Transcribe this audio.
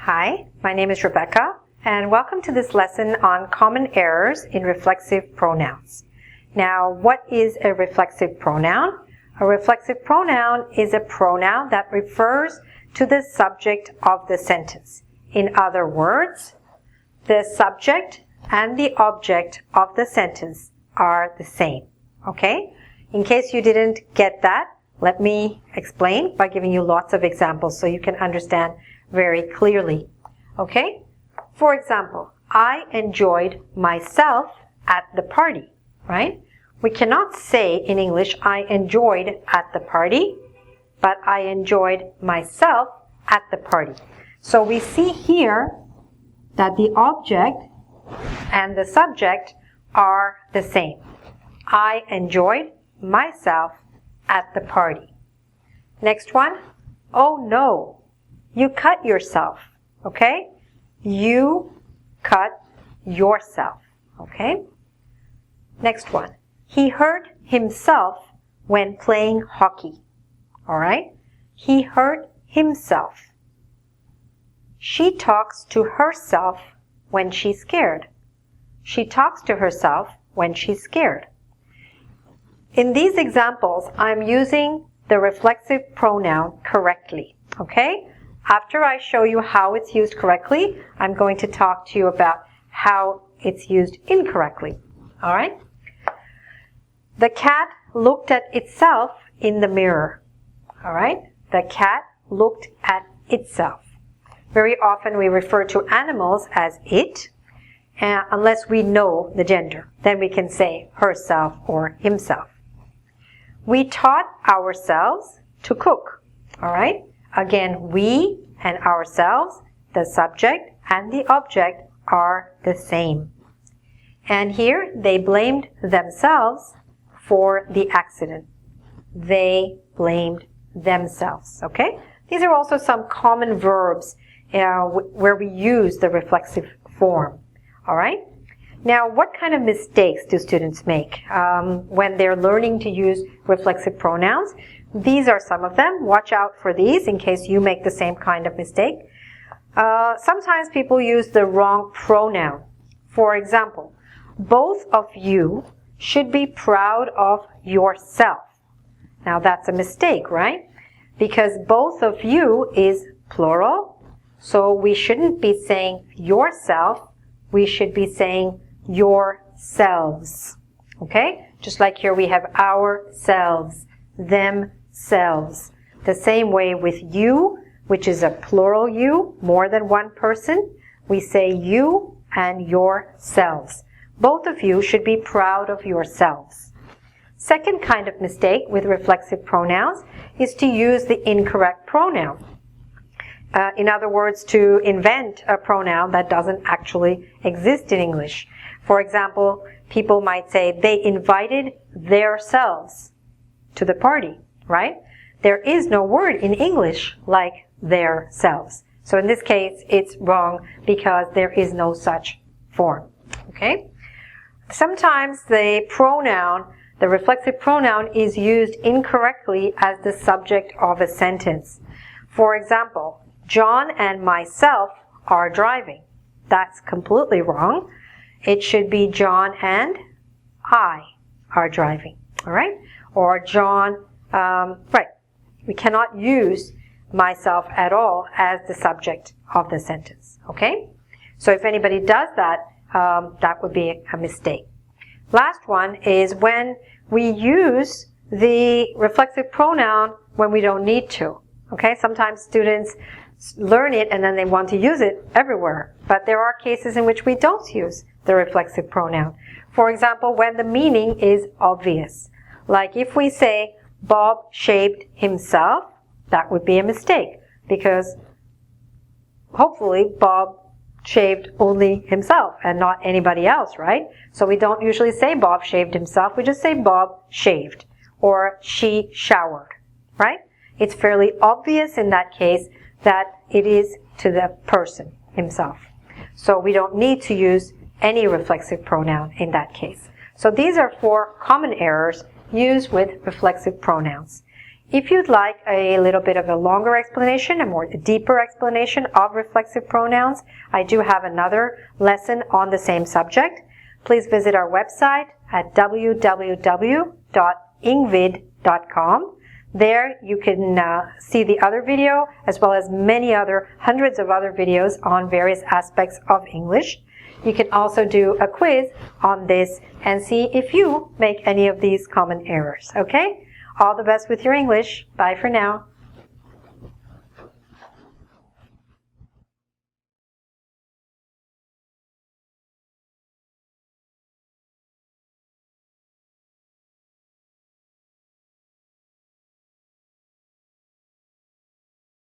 Hi, my name is Rebecca, and welcome to this lesson on common errors in reflexive pronouns. Now, what is a reflexive pronoun? A reflexive pronoun is a pronoun that refers to the subject of the sentence. In other words, the subject and the object of the sentence are the same. Okay? In case you didn't get that, let me explain by giving you lots of examples so you can understand very clearly. Okay? For example, I enjoyed myself at the party, right? We cannot say in English, I enjoyed at the party, but I enjoyed myself at the party. So we see here that the object and the subject are the same. I enjoyed myself at the party. Next one. Oh no, you cut yourself. Okay? You cut yourself. Okay? Next one. He hurt himself when playing hockey. Alright? He hurt himself. She talks to herself when she's scared. She talks to herself when she's scared. In these examples, I'm using the reflexive pronoun correctly. Okay? After I show you how it's used correctly, I'm going to talk to you about how it's used incorrectly. Alright? The cat looked at itself in the mirror. Alright? The cat looked at itself. Very often we refer to animals as it, unless we know the gender. Then we can say herself or himself. We taught ourselves to cook. Alright? Again, we and ourselves, the subject and the object are the same. And here they blamed themselves for the accident. They blamed themselves. Okay? These are also some common verbs where we use the reflexive form. Alright? Now, what kind of mistakes do students make when they're learning to use reflexive pronouns? These are some of them. Watch out for these in case you make the same kind of mistake. Sometimes people use the wrong pronoun. For example, both of you should be proud of yourself. Now, that's a mistake, right? Because both of you is plural, so we shouldn't be saying yourself. We should be saying yourselves. Okay? Just like here we have ourselves, themselves. The same way with you, which is a plural you, more than one person, we say you and yourselves. Both of you should be proud of yourselves. Second kind of mistake with reflexive pronouns is to use the incorrect pronoun. In other words, to invent a pronoun that doesn't actually exist in English. For example, people might say they invited theirselves to the party, right? There is no word in English like theirselves. So in this case, it's wrong because there is no such form. Okay? Sometimes the pronoun, the reflexive pronoun, is used incorrectly as the subject of a sentence. For example, John and myself are driving. That's completely wrong. It should be John and I are driving. Alright? Or John, right. We cannot use myself at all as the subject of the sentence. Okay? So if anybody does that, that would be a mistake. Last one is when we use the reflexive pronoun when we don't need to. Okay? Sometimes students learn it and then they want to use it everywhere. But there are cases in which we don't use the reflexive pronoun. For example, when the meaning is obvious. Like if we say Bob shaved himself, that would be a mistake because hopefully Bob shaved only himself and not anybody else, right? So we don't usually say Bob shaved himself. We just say Bob shaved or she showered, right? It's fairly obvious in that case that it is to the person himself. So we don't need to use any reflexive pronoun in that case. So these are 4 common errors used with reflexive pronouns. If you'd like a little bit of a longer explanation, a deeper explanation of reflexive pronouns, I do have another lesson on the same subject. Please visit our website at www.engvid.com. There you can see the other video as well as hundreds of other videos on various aspects of English. You can also do a quiz on this and see if you make any of these common errors, okay? All the best with your English. Bye for now.